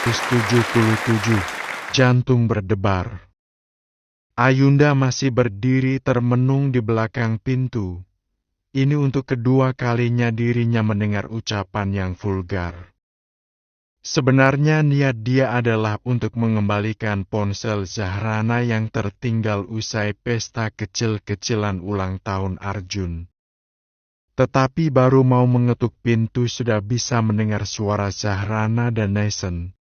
1977, jantung berdebar. Ayunda masih berdiri termenung di belakang pintu. Ini untuk kedua kalinya dirinya mendengar ucapan yang vulgar. Sebenarnya niat dia adalah untuk mengembalikan ponsel Zahrana yang tertinggal usai pesta kecil-kecilan ulang tahun Arjun. Tetapi baru mau mengetuk pintu sudah bisa mendengar suara Zahrana dan Nathan.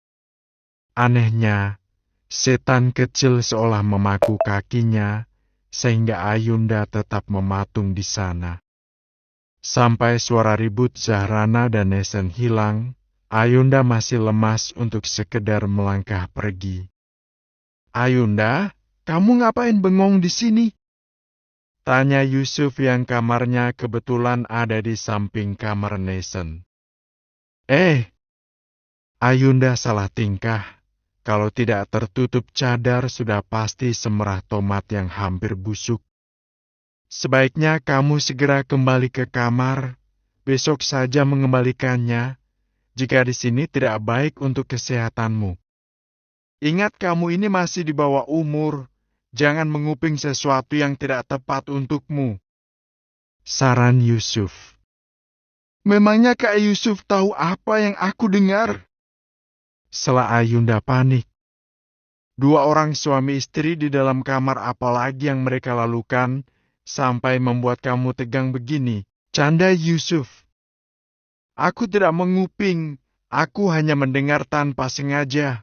Anehnya, setan kecil seolah memaku kakinya, sehingga Ayunda tetap mematung di sana. Sampai suara ribut Zahrana dan Nathan hilang, Ayunda masih lemas untuk sekedar melangkah pergi. "Ayunda, kamu ngapain bengong di sini?" tanya Yusuf yang kamarnya kebetulan ada di samping kamar Nathan. Ayunda salah tingkah. Kalau tidak tertutup cadar sudah pasti semerah tomat yang hampir busuk. Sebaiknya kamu segera kembali ke kamar, besok saja mengembalikannya, jika di sini tidak baik untuk kesehatanmu. Ingat kamu ini masih di bawah umur, jangan menguping sesuatu yang tidak tepat untukmu. Saran Yusuf. Memangnya Kak Yusuf tahu apa yang aku dengar? Sela Ayunda panik. Dua orang suami istri di dalam kamar, apalagi yang mereka lakukan, sampai membuat kamu tegang begini, canda Yusuf. Aku tidak menguping, aku hanya mendengar tanpa sengaja.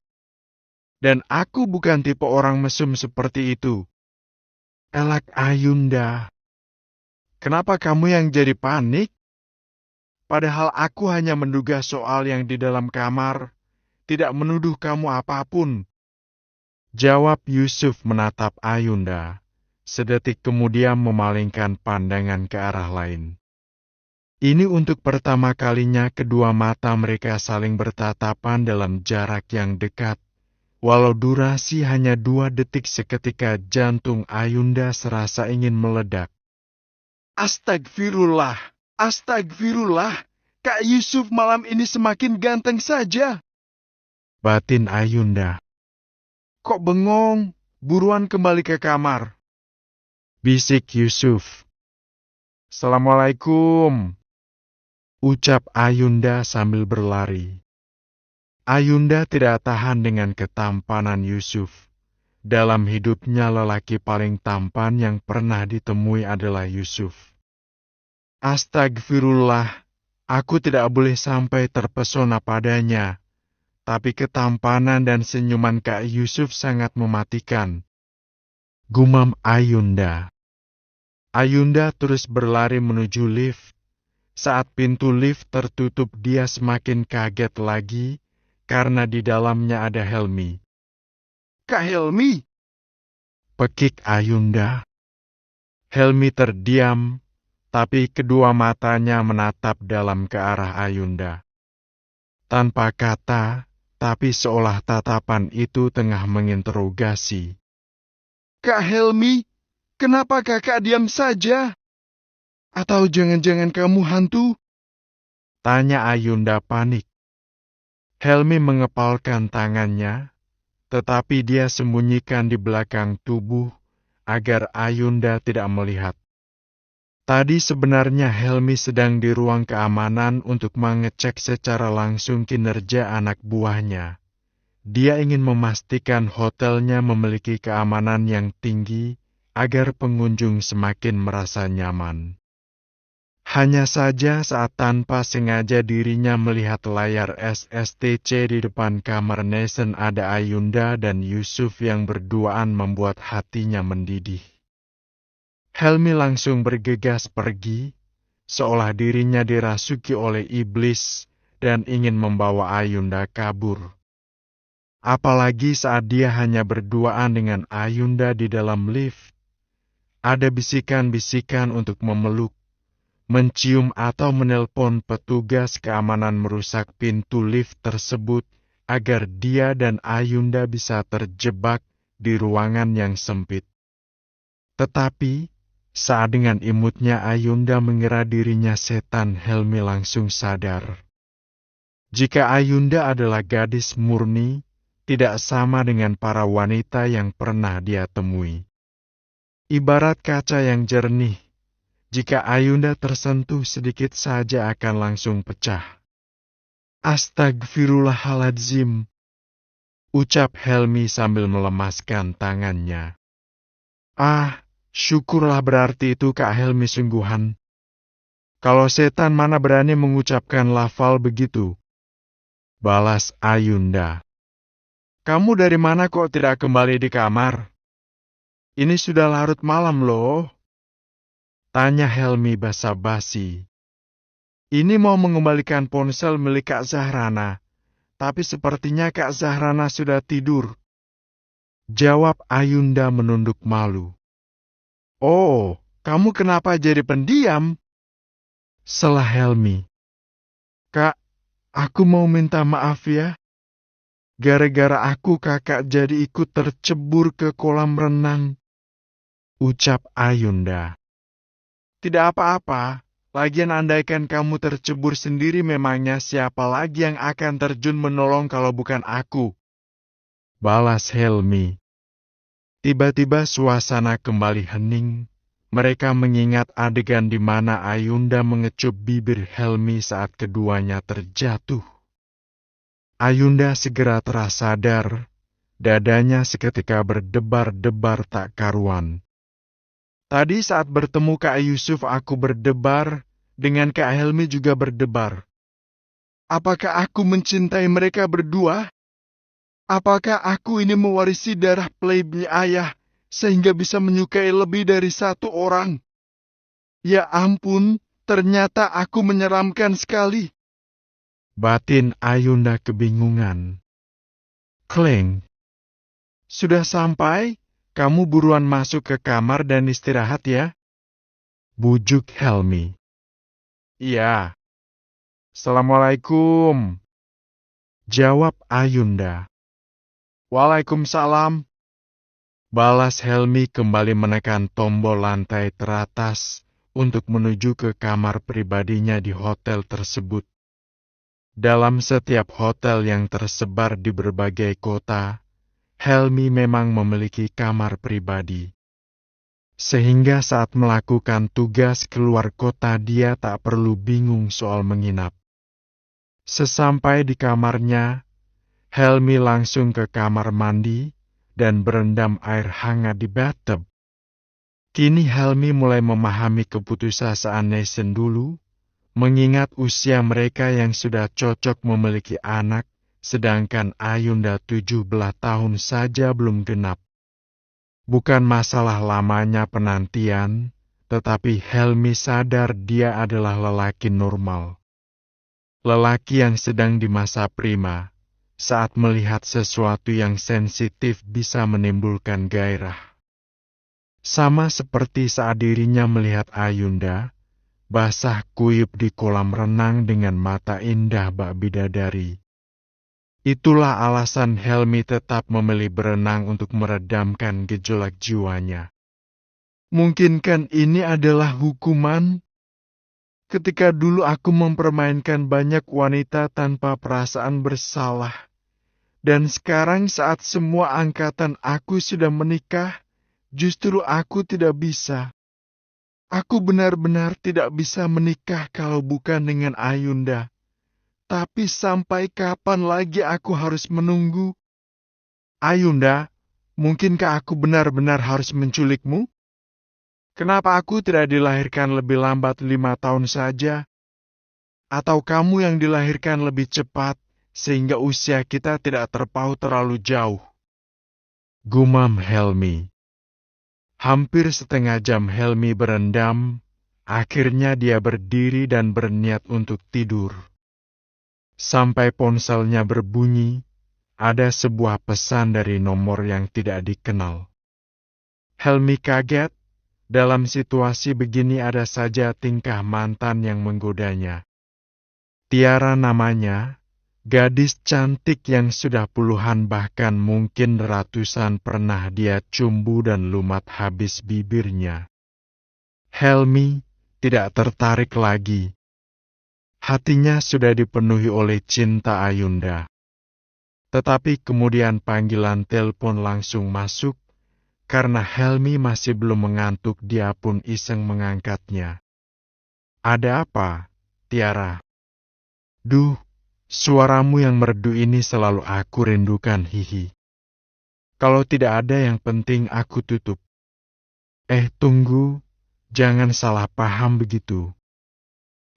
Dan aku bukan tipe orang mesum seperti itu. Elak Ayunda. Kenapa kamu yang jadi panik? Padahal aku hanya menduga soal yang di dalam kamar, tidak menuduh kamu apapun. Jawab Yusuf menatap Ayunda. Sedetik kemudian memalingkan pandangan ke arah lain. Ini untuk pertama kalinya kedua mata mereka saling bertatapan dalam jarak yang dekat. Walau durasi hanya 2 detik, seketika jantung Ayunda serasa ingin meledak. Astagfirullah, astagfirullah, Kak Yusuf malam ini semakin ganteng saja. Batin Ayunda. Kok bengong? Buruan kembali ke kamar. Bisik Yusuf. Assalamualaikum. Ucap Ayunda sambil berlari. Ayunda tidak tahan dengan ketampanan Yusuf. Dalam hidupnya lelaki paling tampan yang pernah ditemui adalah Yusuf. Astagfirullah, aku tidak boleh sampai terpesona padanya. Tapi ketampanan dan senyuman Kak Yusuf sangat mematikan. Gumam Ayunda. Ayunda terus berlari menuju lift. Saat pintu lift tertutup, dia semakin kaget lagi karena di dalamnya ada Helmi. Kak Helmi? Pekik Ayunda. Helmi terdiam, tapi kedua matanya menatap dalam ke arah Ayunda. Tanpa kata, tapi seolah tatapan itu tengah menginterogasi. Kak Helmi, kenapa kakak diam saja? Atau jangan-jangan kamu hantu? Tanya Ayunda panik. Helmi mengepalkan tangannya, tetapi dia sembunyikan di belakang tubuh agar Ayunda tidak melihat. Tadi sebenarnya Helmi sedang di ruang keamanan untuk mengecek secara langsung kinerja anak buahnya. Dia ingin memastikan hotelnya memiliki keamanan yang tinggi agar pengunjung semakin merasa nyaman. Hanya saja saat tanpa sengaja dirinya melihat layar SSTC di depan kamar Nathan, ada Ayunda dan Yusuf yang berduaan, membuat hatinya mendidih. Helmi langsung bergegas pergi, seolah dirinya dirasuki oleh iblis dan ingin membawa Ayunda kabur. Apalagi saat dia hanya berduaan dengan Ayunda di dalam lift. Ada bisikan-bisikan untuk memeluk, mencium atau menelpon petugas keamanan merusak pintu lift tersebut agar dia dan Ayunda bisa terjebak di ruangan yang sempit. Tetapi, saat dengan imutnya Ayunda mengira dirinya setan, Helmi langsung sadar. Jika Ayunda adalah gadis murni, tidak sama dengan para wanita yang pernah dia temui. Ibarat kaca yang jernih, jika Ayunda tersentuh sedikit saja akan langsung pecah. Astagfirullahaladzim, ucap Helmi sambil melemaskan tangannya. Ah, syukurlah berarti itu Kak Helmi sungguhan. Kalau setan mana berani mengucapkan lafal begitu? Balas Ayunda. Kamu dari mana kok tidak kembali di kamar? Ini sudah larut malam loh. Tanya Helmi basa-basi. Ini mau mengembalikan ponsel milik Kak Zahrana, tapi sepertinya Kak Zahrana sudah tidur. Jawab Ayunda menunduk malu. Oh, kamu kenapa jadi pendiam? Selah Helmi. Kak, aku mau minta maaf ya. Gara-gara aku kakak jadi ikut tercebur ke kolam renang. Ucap Ayunda. Tidak apa-apa, lagian andaikan kamu tercebur sendiri memangnya siapa lagi yang akan terjun menolong kalau bukan aku? Balas Helmi. Tiba-tiba suasana kembali hening. Mereka mengingat adegan di mana Ayunda mengecup bibir Helmi saat keduanya terjatuh. Ayunda segera tersadar, dadanya seketika berdebar-debar tak karuan. Tadi saat bertemu Kak Yusuf aku berdebar, dengan Kak Helmi juga berdebar. Apakah aku mencintai mereka berdua? Apakah aku ini mewarisi darah playboy ayah, sehingga bisa menyukai lebih dari satu orang? Ya ampun, ternyata aku menyeramkan sekali. Batin Ayunda kebingungan. Kleng. Sudah sampai? Kamu buruan masuk ke kamar dan istirahat ya. Bujuk Helmi. Iya. Assalamualaikum. Jawab Ayunda. Waalaikumsalam. Balas Helmi kembali menekan tombol lantai teratas untuk menuju ke kamar pribadinya di hotel tersebut. Dalam setiap hotel yang tersebar di berbagai kota, Helmi memang memiliki kamar pribadi. Sehingga saat melakukan tugas keluar kota dia tak perlu bingung soal menginap. Sesampai di kamarnya, Helmi langsung ke kamar mandi dan berendam air hangat di bathtub. Kini Helmi mulai memahami keputusasaan Nation dulu, mengingat usia mereka yang sudah cocok memiliki anak, sedangkan Ayunda 17 tahun saja belum genap. Bukan masalah lamanya penantian, tetapi Helmi sadar dia adalah lelaki normal. Lelaki yang sedang di masa prima, saat melihat sesuatu yang sensitif bisa menimbulkan gairah. Sama seperti saat dirinya melihat Ayunda, basah kuyup di kolam renang dengan mata indah bak bidadari. Itulah alasan Helmi tetap memilih berenang untuk meredamkan gejolak jiwanya. Mungkinkah ini adalah hukuman? Ketika dulu aku mempermainkan banyak wanita tanpa perasaan bersalah, dan sekarang saat semua angkatan aku sudah menikah, justru aku tidak bisa. Aku benar-benar tidak bisa menikah kalau bukan dengan Ayunda. Tapi sampai kapan lagi aku harus menunggu? Ayunda, mungkinkah aku benar-benar harus menculikmu? Kenapa aku tidak dilahirkan lebih lambat 5 tahun saja? Atau kamu yang dilahirkan lebih cepat, sehingga usia kita tidak terpaut terlalu jauh? Gumam Helmi. Hampir setengah jam Helmi berendam, akhirnya dia berdiri dan berniat untuk tidur. Sampai ponselnya berbunyi, ada sebuah pesan dari nomor yang tidak dikenal. Helmi kaget, dalam situasi begini ada saja tingkah mantan yang menggodanya. Tiara namanya, gadis cantik yang sudah puluhan bahkan mungkin ratusan pernah dia cumbu dan lumat habis bibirnya. Helmi tidak tertarik lagi. Hatinya sudah dipenuhi oleh cinta Ayunda. Tetapi kemudian panggilan telepon langsung masuk. Karena Helmi masih belum mengantuk, dia pun iseng mengangkatnya. Ada apa, Tiara? Duh, suaramu yang merdu ini selalu aku rindukan, hihi. Kalau tidak ada yang penting aku tutup. Tunggu, jangan salah paham begitu.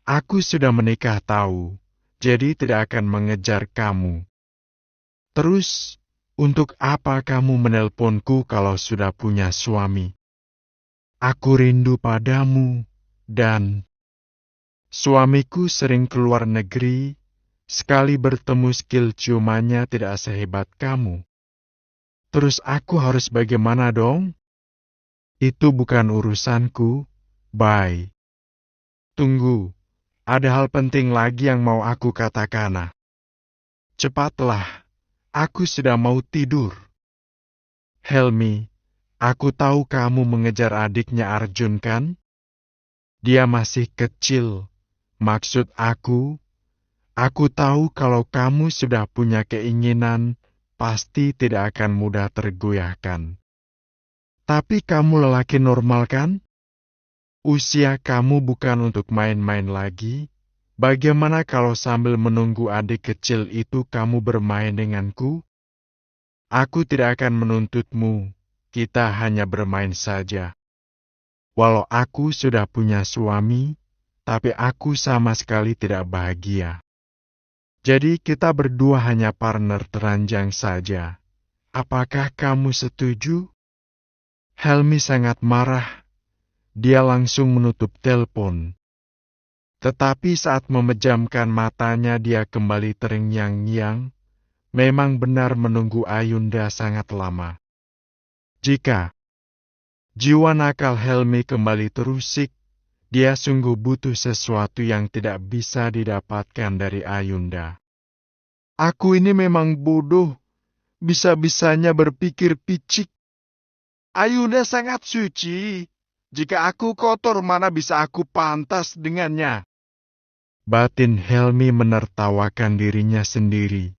Aku sudah menikah tahu, jadi tidak akan mengejar kamu. Terus, untuk apa kamu menelponku kalau sudah punya suami? Aku rindu padamu, dan suamiku sering keluar negeri, sekali bertemu skill ciumannya tidak sehebat kamu. Terus aku harus bagaimana dong? Itu bukan urusanku, bye. Tunggu, ada hal penting lagi yang mau aku katakan. Cepatlah, aku sudah mau tidur. Helmi, aku tahu kamu mengejar adiknya Arjun kan? Dia masih kecil. Maksud aku tahu kalau kamu sudah punya keinginan, pasti tidak akan mudah tergoyahkan. Tapi kamu lelaki normal kan? Usia kamu bukan untuk main-main lagi. Bagaimana kalau sambil menunggu adik kecil itu kamu bermain denganku? Aku tidak akan menuntutmu, kita hanya bermain saja. Walau aku sudah punya suami, tapi aku sama sekali tidak bahagia. Jadi kita berdua hanya partner teranjang saja. Apakah kamu setuju? Helmi sangat marah. Dia langsung menutup telepon. Tetapi saat memejamkan matanya dia kembali terngiang-ngiang. Memang benar menunggu Ayunda sangat lama. Jika jiwa nakal Helmi kembali terusik, dia sungguh butuh sesuatu yang tidak bisa didapatkan dari Ayunda. Aku ini memang bodoh, bisa-bisanya berpikir picik. Ayunda sangat suci. Jika aku kotor, mana bisa aku pantas dengannya? Batin Helmi menertawakan dirinya sendiri.